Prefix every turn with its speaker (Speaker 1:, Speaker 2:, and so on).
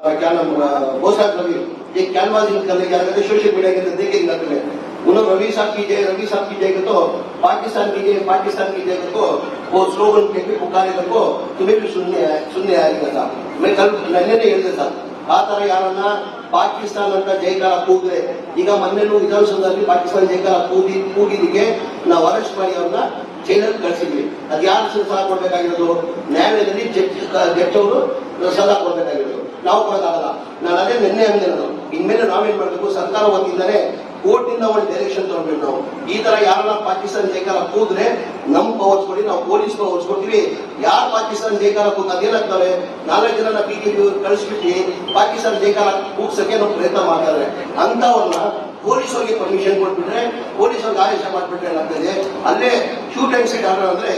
Speaker 1: क्या नाम बोसाक रवि ये कैनवासिंग करने जा रहे थे सोशल मीडिया के अंदर देखेंगे करने उन्होंने रवि साहब की जय तो पाकिस्तान की जय को वो स्लोगन के पुकारे को तुम्हें भी सुनने आएगा साहब मैं कल मैंने ಹೇಳಿದೆ ಸರ್ ಆ ತರ ಯಾರನ್ನ ಪಾಕಿಸ್ತಾನ ಅಂತ ಜೈಕಾರ ಕೂಗಿದ್ರೆ ಈಗ ಮೊನ್ನೆನೂ ವಿಧಾನಸೌಧದಲ್ಲಿ ಪಾಕಿಸ್ತಾನ ಜೈಕಾರ ಕೂಗಿದಿಗೆ ನಾವು ಅರೆಸ್ಟ್ ಮಾಡಿ ಅವ್ರನ್ನ ಜೈಲಲ್ಲಿ ಕಳಿಸಿದ್ವಿ ಅದು ಯಾರು ಸದಾ ಕೊಡ್ಬೇಕಾಗಿರೋದು ನ್ಯಾಯಾಲಯದಲ್ಲಿ ಜಡ್ಜ್ ಅವರು ಸದಾ ಕೊಡ್ಬೇಕಾಗಿರೋದು ನಾವು ಕೊಡೋದಾಗಲ್ಲ ನಾನು ಅದೇ ನಿನ್ನೆ ಅಂದೆ ನಾನು ಇನ್ಮೇಲೆ ನಾವೇನ್ ಮಾಡಬೇಕು ಸರ್ಕಾರ ವತಿಯಿಂದಾನೆ ಕೋರ್ಟಿಂದ ಒಂದು ಡೈರೆಕ್ಷನ್ ತಗೊಳ್ಬೇಕು ನಾವು ಈ ತರ ಯಾರನ್ನ ಪಾಕಿಸ್ತಾನ ಜೈಕಾರ ಕೂದ್ರೆ ನಮ್ ಪವರ್ಸ್ ಕೊಡಿ ನಾವು ಪೊಲೀಸ್ ಪವರ್ಸ್ ಕೊಡ್ತೀವಿ ಯಾರು ಪಾಕಿಸ್ತಾನ ಜೈಕಾರ ಕೂತ ಅದೇನಾಗ್ತವೆ 4 ಜನ ಬಿಜೆಪಿ ಕಳಿಸ್ಬಿಟ್ಟು ಪಾಕಿಸ್ತಾನ ಜೈಕಾರ ಕೂಗ್ಸಕ್ಕೆ ನಾವು ಪ್ರಯತ್ನ ಮಾಡ್ತಾರೆ ಅಂತವ್ರನ್ನ ಪೊಲೀಸ್ ಅವ್ರಿಗೆ ಪರ್ಮಿಷನ್ ಕೊಟ್ಬಿಟ್ರೆ ಪೊಲೀಸ್ ಅವ್ರಿಗೆ ಆದೇಶ ಮಾಡ್ಬಿಟ್ರೆ ಏನಾಗ್ತದೆ ಅಲ್ಲೇ ಶೂಟ್ ಅಂಡ್ ಸೈಟ್ ಆರ್ಡರ್ ಅಂದ್ರೆ